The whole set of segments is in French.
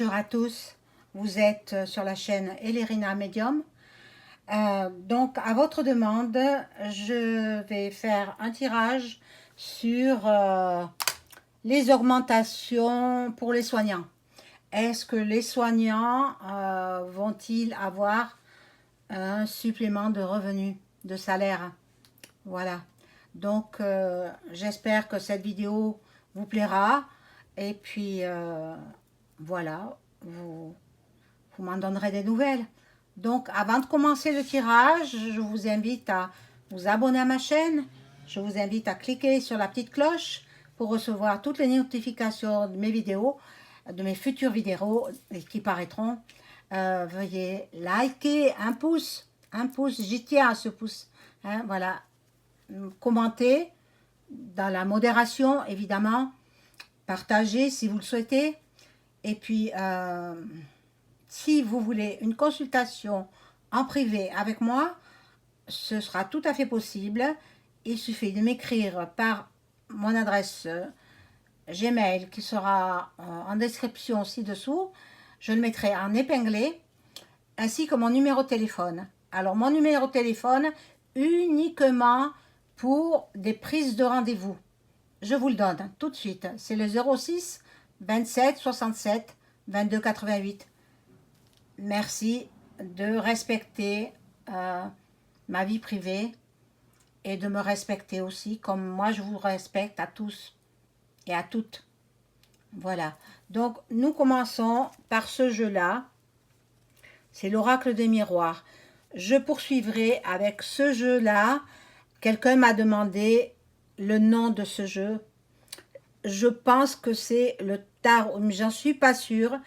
Bonjour à tous, vous êtes sur la chaîne Elerina Medium. Donc à votre demande, je vais faire un tirage sur les augmentations pour les soignants. Est-ce que les soignants vont-ils avoir un supplément de revenus, de salaire? Voilà. Donc j'espère que cette vidéo vous plaira. Et puis voilà, vous m'en donnerez des nouvelles. Donc, avant de commencer le tirage, je vous invite à vous abonner à ma chaîne. Je vous invite à cliquer sur la petite cloche pour recevoir toutes les notifications de mes vidéos, de mes futures vidéos qui paraîtront. Veuillez liker, un pouce, j'y tiens à ce pouce. Hein, voilà, commentez dans la modération, évidemment. Partagez si vous le souhaitez. Et puis, si vous voulez une consultation en privé avec moi, ce sera tout à fait possible. Il suffit de m'écrire par mon adresse Gmail qui sera en description ci-dessous. Je le mettrai en épinglé, ainsi que mon numéro de téléphone. Alors, mon numéro de téléphone uniquement pour des prises de rendez-vous. Je vous le donne tout de suite. C'est le 06 27 67 22 88. Merci de respecter ma vie privée et de me respecter aussi comme moi je vous respecte à tous et à toutes. Voilà. Donc nous commençons par ce jeu-là. C'est l'oracle des miroirs. Je poursuivrai avec ce jeu-là. Quelqu'un m'a demandé le nom de ce jeu. Je pense que c'est le tarot, mais j'en suis pas sûre.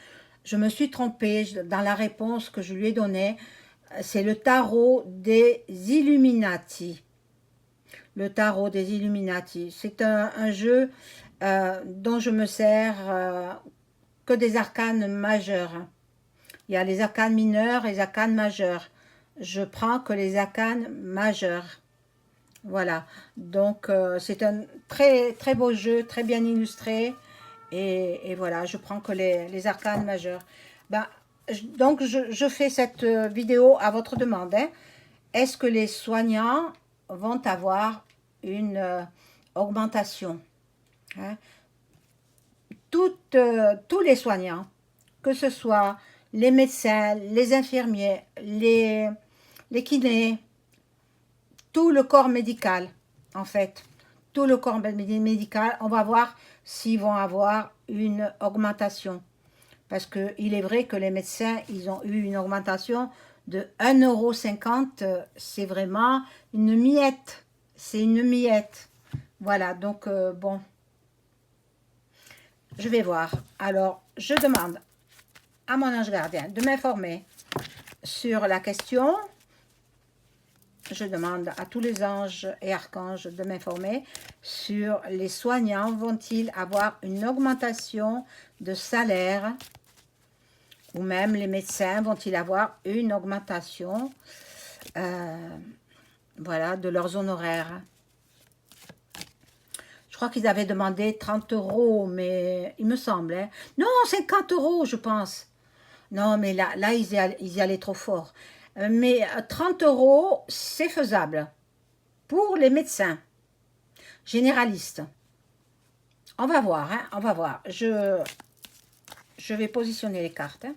Je me suis trompée dans la réponse que je lui ai donnée. C'est le tarot des Illuminati. Le tarot des Illuminati. C'est un jeu dont je me sers que des arcanes majeurs. Il y a les arcanes mineurs et les arcanes majeurs. Je prends que les arcanes majeurs. Voilà, donc c'est un très très beau jeu, très bien illustré, et voilà, je prends que les arcanes majeurs. Ben, donc je fais cette vidéo à votre demande. Hein. Est-ce que les soignants vont avoir une augmentation? Hein? Tous les soignants, que ce soit les médecins, les infirmiers, les kinés, tout le corps médical, en fait, tout le corps médical, on va voir s'ils vont avoir une augmentation. Parce qu'il est vrai que les médecins, ils ont eu une augmentation de 1,50 €. C'est vraiment une miette. C'est une miette. Voilà, donc bon, je vais voir. Alors, je demande à mon ange gardien de m'informer sur la question. Je demande à tous les anges et archanges de m'informer sur les soignants. Vont-ils avoir une augmentation de salaire? Ou même les médecins vont-ils avoir une augmentation voilà, de leurs honoraires? Je crois qu'ils avaient demandé 30 €, mais il me semble. Hein. Non, 50 € je pense. Non, mais là ils y allaient trop fort. Mais 30 €, c'est faisable pour les médecins généralistes. On va voir, hein, on va voir. Je vais positionner les cartes. Hein.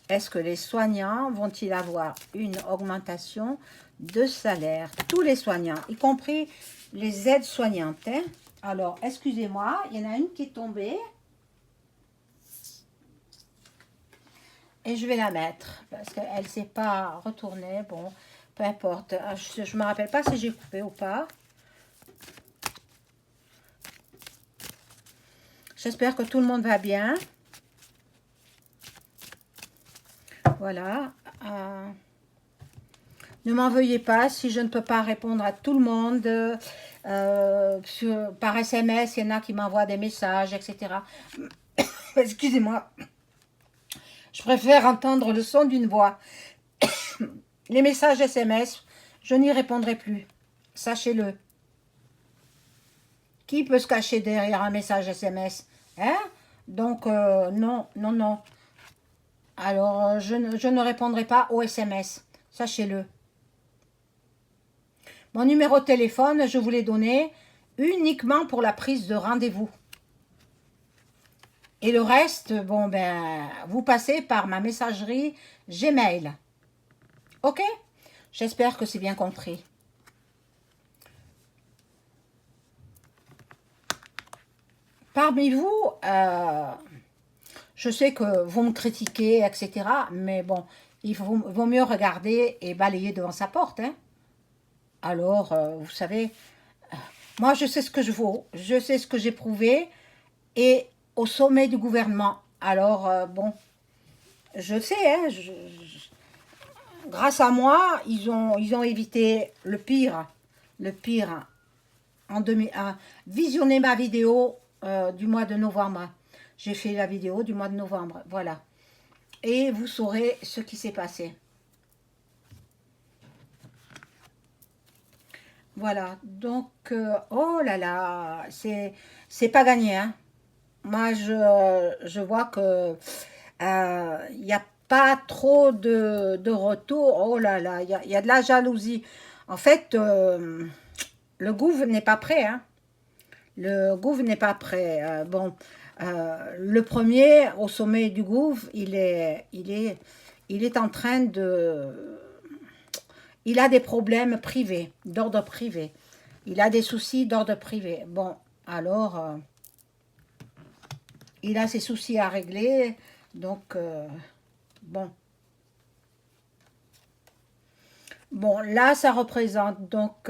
Est-ce que les soignants vont-ils avoir une augmentation de salaire? Tous les soignants, y compris les aides-soignantes. Hein. Alors, excusez-moi, il y en a une qui est tombée. Et je vais la mettre, parce qu'elle ne s'est pas retournée. Bon, peu importe. Je ne me rappelle pas si j'ai coupé ou pas. J'espère que tout le monde va bien. Voilà. Ne m'en veuillez pas si je ne peux pas répondre à tout le monde. Par SMS, il y en a qui m'envoient des messages, etc. Excusez-moi. Je préfère entendre le son d'une voix. Les messages SMS, je n'y répondrai plus. Sachez-le. Qui peut se cacher derrière un message SMS? Hein? Donc, non, non, non. Alors, je ne répondrai pas aux SMS. Sachez-le. Mon numéro de téléphone, je vous l'ai donné uniquement pour la prise de rendez-vous. Et le reste, bon, ben, vous passez par ma messagerie Gmail. Ok? J'espère que c'est bien compris. Parmi vous, je sais que vous me critiquez, etc. Mais bon, il vaut mieux regarder et balayer devant sa porte. Hein. Alors, vous savez, moi je sais ce que je vaux, je sais ce que j'ai prouvé. Et au sommet du gouvernement. Alors, bon, je sais, hein, grâce à moi, ils ont évité le pire. Le pire en 2001. Visionnez ma vidéo du mois de novembre. J'ai fait la vidéo du mois de novembre, voilà. Et vous saurez ce qui s'est passé. Voilà, donc, oh là là, c'est pas gagné, hein. Moi, je vois que il n'y a pas trop de retour. Oh là là, il y a de la jalousie. En fait, le gouv n'est pas prêt, hein. Le gouv n'est pas prêt. Bon, le premier au sommet du gouv, il est en train de... Il a des problèmes privés, d'ordre privé. Il a des soucis d'ordre privé. Bon, alors, il a ses soucis à régler. Donc, bon. Bon, là, ça représente donc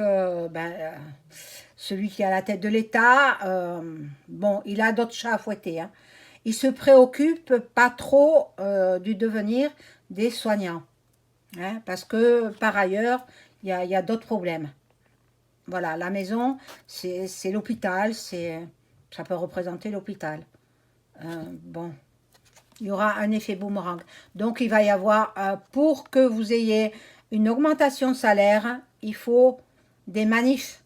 celui qui est à la tête de l'État. Bon, il a d'autres chats à fouetter. Hein. Il se préoccupe pas trop du devenir des soignants. Hein, parce que, par ailleurs, il y a d'autres problèmes. Voilà, la maison, c'est l'hôpital. Ça peut représenter l'hôpital. Bon. Il y aura un effet boomerang. Donc, il va y avoir, pour que vous ayez une augmentation de salaire, il faut des manifs.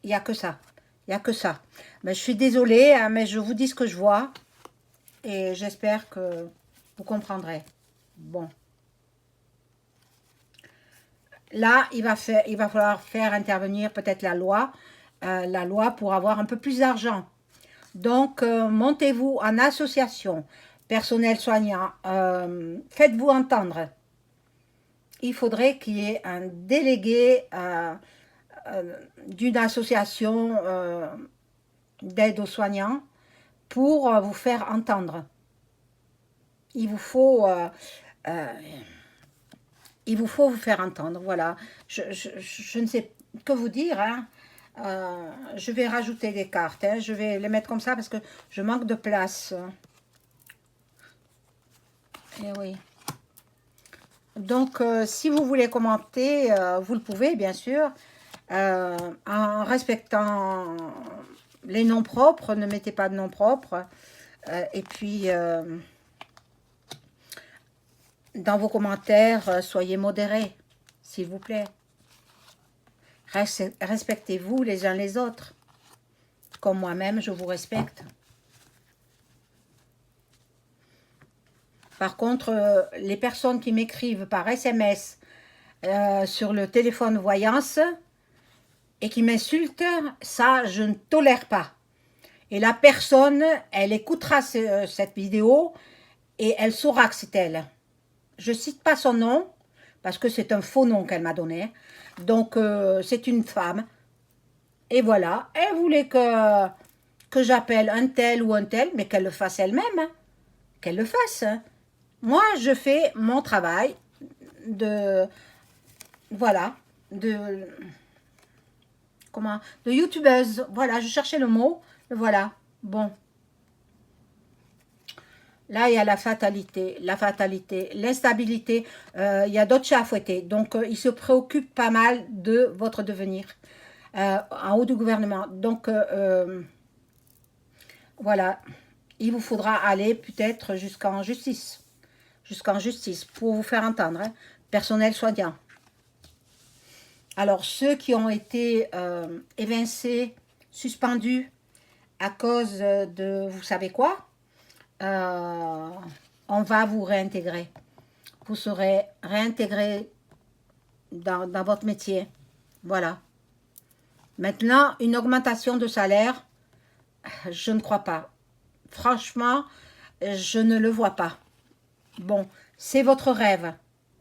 Il n'y a que ça. Il n'y a que ça. Mais je suis désolée, hein, mais je vous dis ce que je vois. Et j'espère que vous comprendrez. Bon. Là, il va falloir faire intervenir peut-être la loi pour avoir un peu plus d'argent. Donc, montez-vous en association, personnel soignant, faites-vous entendre. Il faudrait qu'il y ait un délégué d'une association d'aide aux soignants pour vous faire entendre. Il vous faut vous faire entendre, voilà. Je ne sais que vous dire, hein. Je vais rajouter des cartes, hein. Je vais les mettre comme ça parce que je manque de place. Et oui. Donc, si vous voulez commenter, vous le pouvez, bien sûr, en respectant les noms propres, ne mettez pas de noms propres. Et puis, dans vos commentaires, soyez modérés, s'il vous plaît. Respectez-vous les uns les autres. Comme moi-même, je vous respecte. Par contre, les personnes qui m'écrivent par SMS sur le téléphone voyance et qui m'insultent, ça, je ne tolère pas. Et la personne, elle écoutera cette vidéo et elle saura que c'est elle. Je ne cite pas son nom, parce que c'est un faux nom qu'elle m'a donné. Donc, c'est une femme. Et voilà, elle voulait que j'appelle un tel ou un tel, mais qu'elle le fasse elle-même. Hein. Qu'elle le fasse. Hein. Moi, je fais mon travail de... Voilà, de youtubeuse. Voilà, je cherchais le mot. Voilà, bon. Là, il y a la fatalité, l'instabilité. Il y a d'autres chats à fouetter. Donc, ils se préoccupent pas mal de votre devenir en haut du gouvernement. Donc, voilà, il vous faudra aller peut-être jusqu'en justice. Jusqu'en justice pour vous faire entendre. Hein. Personnel soignant. Alors, ceux qui ont été évincés, suspendus, à cause de, vous savez quoi, euh, on va vous réintégrer. Vous serez réintégré dans votre métier. Voilà. Maintenant, une augmentation de salaire, je ne crois pas. Franchement, je ne le vois pas. Bon, c'est votre rêve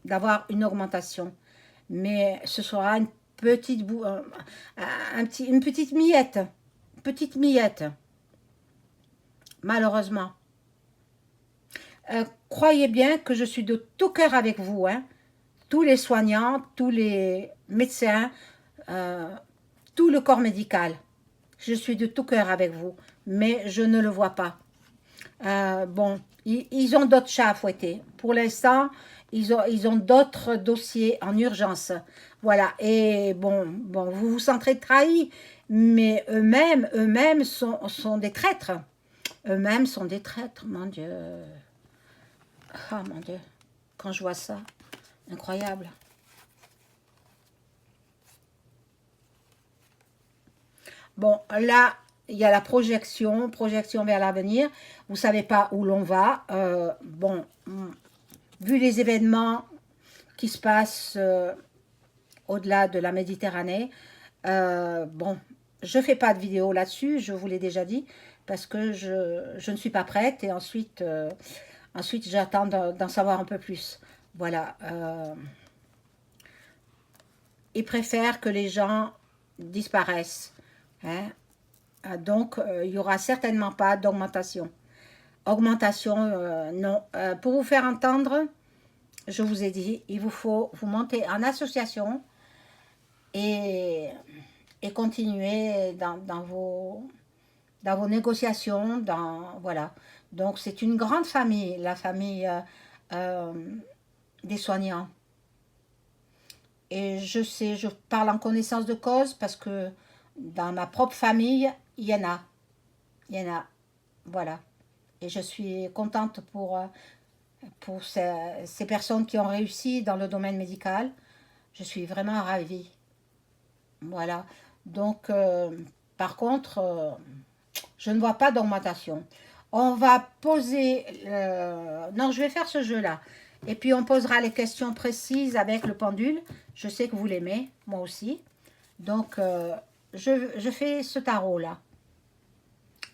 d'avoir une augmentation, mais ce sera une petite une petite miette, malheureusement. Croyez bien que je suis de tout cœur avec vous, hein. Tous les soignants, tous les médecins, euh, tout le corps médical. Je suis de tout cœur avec vous, mais je ne le vois pas. Bon, ils ont d'autres chats à fouetter. Pour l'instant, ils ont d'autres dossiers en urgence. Voilà. Et bon, vous vous sentez trahi, mais eux-mêmes sont des traîtres. Eux-mêmes sont des traîtres, mon Dieu. Ah, mon Dieu. Quand je vois ça, incroyable. Bon, là, il y a la projection vers l'avenir. Vous ne savez pas où l'on va. Bon, vu les événements qui se passent au-delà de la Méditerranée, bon, je ne fais pas de vidéo là-dessus, je vous l'ai déjà dit, parce que je ne suis pas prête et ensuite j'attends d'en savoir un peu plus. Voilà. Ils préfèrent que les gens disparaissent, hein. Donc, il n'y aura certainement pas d'augmentation. Augmentation, non. Pour vous faire entendre, je vous ai dit, il vous faut vous monter en association et, et continuer dans vos négociations. Voilà. Donc, c'est une grande famille, la famille euh, des soignants. Et je sais, je parle en connaissance de cause parce que dans ma propre famille, il y en a. Il y en a. Voilà. Et je suis contente pour ces personnes qui ont réussi dans le domaine médical. Je suis vraiment ravie. Voilà. Donc, par contre, je ne vois pas d'augmentation. On va poser... non, je vais faire ce jeu-là. Et puis, on posera les questions précises avec le pendule. Je sais que vous l'aimez, moi aussi. Donc, je fais ce tarot-là.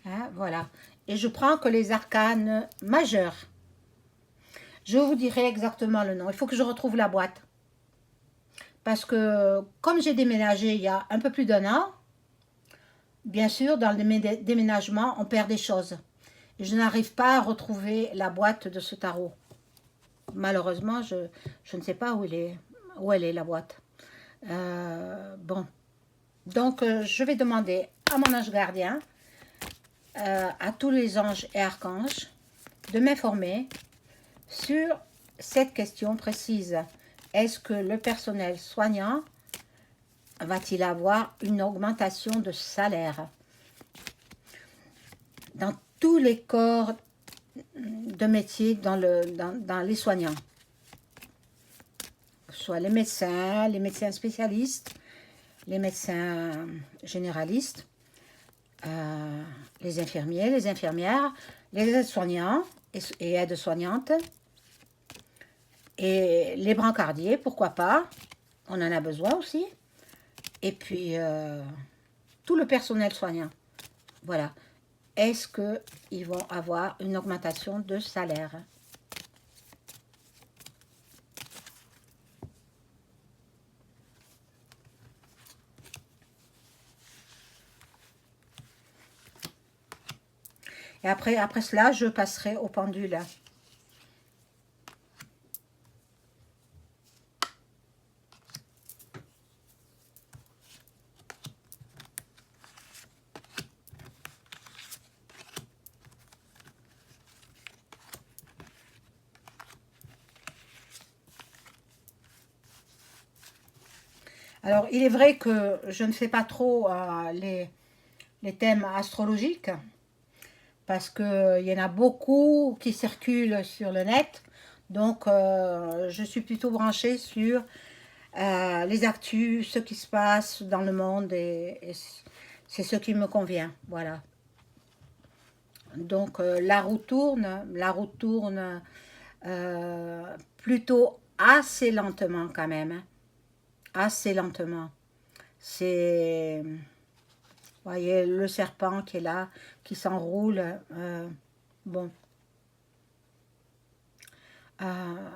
Hein, voilà. Et je prends que les arcanes majeurs. Je vous dirai exactement le nom. Il faut que je retrouve la boîte. Parce que comme j'ai déménagé il y a un peu plus d'1 an, bien sûr, dans le déménagement, on perd des choses. Et je n'arrive pas à retrouver la boîte de ce tarot. Malheureusement, je ne sais pas où elle est la boîte. Bon. Donc, je vais demander à mon ange gardien, à tous les anges et archanges, de m'informer sur cette question précise. Est-ce que le personnel soignant va-t-il avoir une augmentation de salaire dans tous les corps de métier dans les soignants, soit les médecins spécialistes, les médecins généralistes, les infirmiers, les infirmières, les aides-soignants et aides-soignantes, et les brancardiers, pourquoi pas, on en a besoin aussi, et puis tout le personnel soignant. Voilà. Est-ce qu'ils vont avoir une augmentation de salaire? Et après cela, je passerai au pendule. Alors, il est vrai que je ne fais pas trop les thèmes astrologiques parce qu'il y en a beaucoup qui circulent sur le net. Donc, je suis plutôt branchée sur les actus, ce qui se passe dans le monde et c'est ce qui me convient. Voilà. Donc la roue tourne plutôt assez lentement quand même, hein, assez lentement. C'est, vous voyez, le serpent qui est là, qui s'enroule. Bon, euh,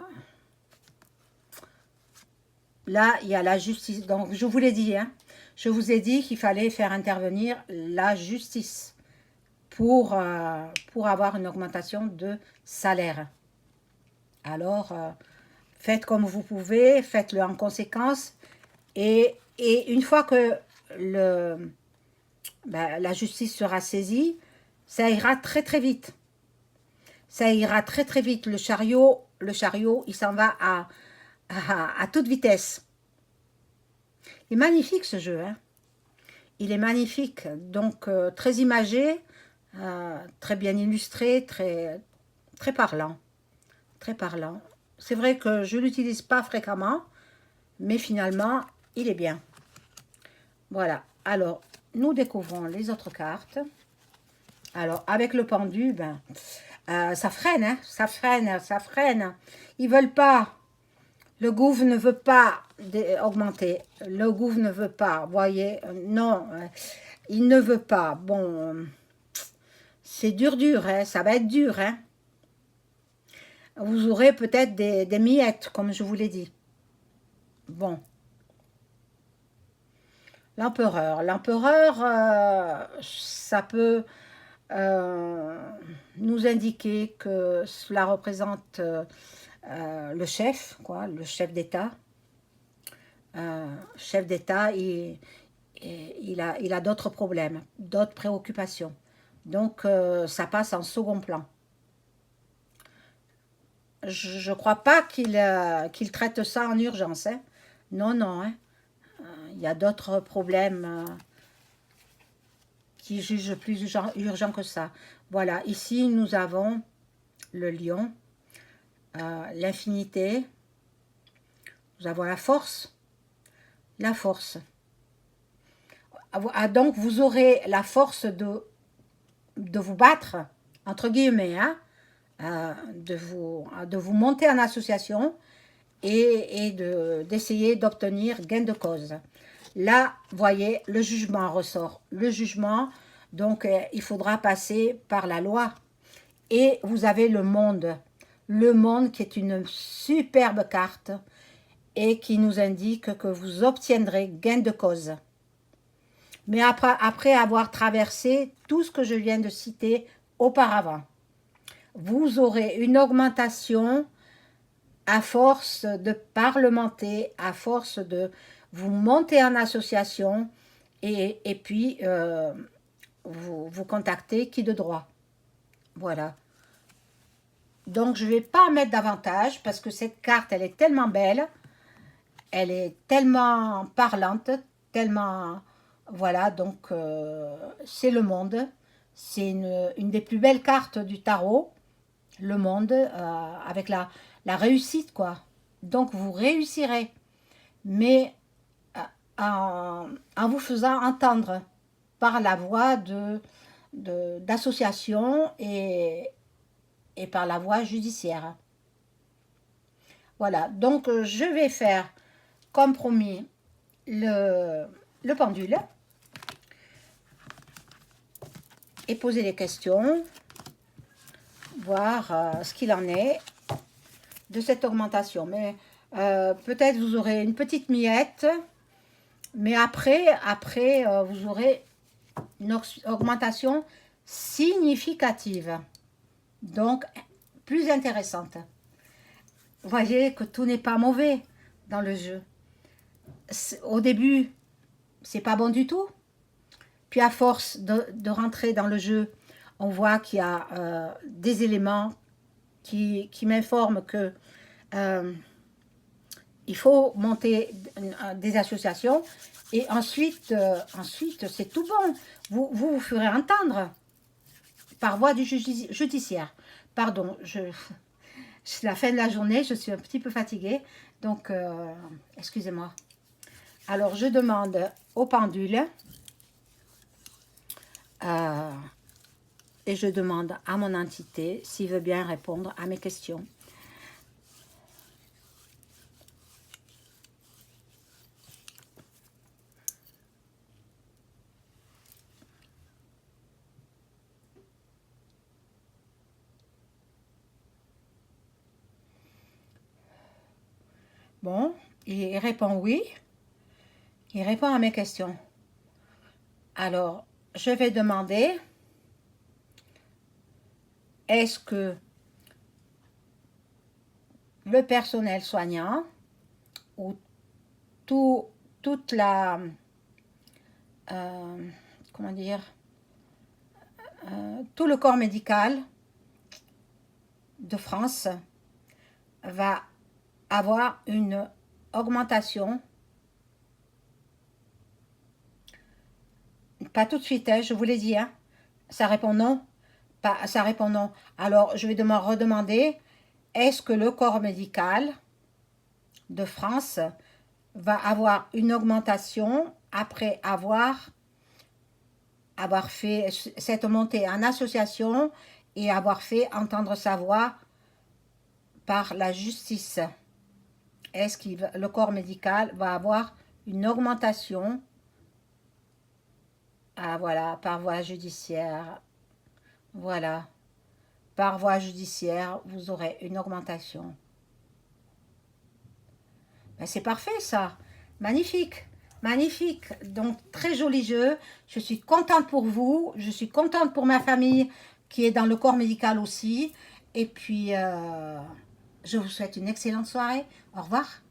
là, il y a la justice. Donc, je vous l'ai dit, hein, je vous ai dit qu'il fallait faire intervenir la justice pour avoir une augmentation de salaire. Alors, faites comme vous pouvez, faites-le en conséquence. Et une fois que la justice sera saisie, ça ira très très vite. Ça ira très très vite. Le chariot, il s'en va à toute vitesse. Il est magnifique ce jeu, hein. Il est magnifique, donc très imagé, très bien illustré, très, très parlant. Très parlant. C'est vrai que je ne l'utilise pas fréquemment, mais finalement, il est bien. Voilà. Alors, nous découvrons les autres cartes. Alors, avec le pendu, ben, ça freine, hein, ça freine, ça freine. Ils veulent pas. Le gouffre ne veut pas augmenter. Le gouffre ne veut pas. Voyez, non, il ne veut pas. Bon, c'est dur, hein, ça va être dur, hein. Vous aurez peut-être des miettes, comme je vous l'ai dit. Bon, l'empereur. L'empereur, ça peut euh, nous indiquer que cela représente le chef, quoi, le chef d'État, il a d'autres problèmes, d'autres préoccupations. Donc, ça passe en second plan. Je ne crois pas qu'il traite ça en urgence, hein. Non, non, hein. Il y a d'autres problèmes qui jugent plus urgent que ça. Voilà, ici, nous avons le lion, l'infinité, nous avons la force. La force. Ah, donc, vous aurez la force de vous battre, entre guillemets, hein, de vous monter en association et d'essayer d'obtenir gain de cause. Là, voyez, le jugement ressort. Le jugement, donc il faudra passer par la loi. Et vous avez le monde. Le monde qui est une superbe carte et qui nous indique que vous obtiendrez gain de cause. Mais après avoir traversé tout ce que je viens de citer auparavant, vous aurez une augmentation à force de parlementer, à force de vous monter en association et puis vous contactez qui de droit. Voilà. Donc je ne vais pas en mettre davantage parce que cette carte, elle est tellement belle, elle est tellement parlante, tellement... Voilà, donc c'est le monde. C'est une des plus belles cartes du tarot, le monde, avec la réussite, quoi. Donc vous réussirez, mais en vous faisant entendre par la voie d'association et par la voie judiciaire. Voilà, donc je vais faire, comme promis, le pendule et poser les questions, voir ce qu'il en est de cette augmentation. Mais peut-être vous aurez une petite miette, mais après vous aurez une augmentation significative, donc plus intéressante. Vous voyez que tout n'est pas mauvais dans le jeu. Au début, c'est pas bon du tout. Puis à force de rentrer dans le jeu, on voit qu'il y a des éléments qui m'informent que il faut monter des associations et ensuite c'est tout bon. Vous ferez entendre par voie du judiciaire. Pardon, c'est la fin de la journée, je suis un petit peu fatiguée, donc excusez-moi. Alors je demande au pendule et je demande à mon entité s'il veut bien répondre à mes questions. Bon, il répond oui, il répond à mes questions. Alors, je vais demander, est-ce que le personnel soignant ou toute la, comment dire, tout le corps médical de France va avoir une augmentation, pas tout de suite, hein, je vous l'ai dit, hein, ça répond non, ça répond non. Alors, je vais redemander, est-ce que le corps médical de France va avoir une augmentation après avoir fait cette montée en association et avoir fait entendre sa voix par la justice? Est-ce que le corps médical va avoir une augmentation voilà, par voie judiciaire? Voilà, par voie judiciaire, vous aurez une augmentation. Ben, c'est parfait ça, magnifique, magnifique. Donc très joli jeu, je suis contente pour vous, je suis contente pour ma famille qui est dans le corps médical aussi. Et puis, je vous souhaite une excellente soirée. Au revoir.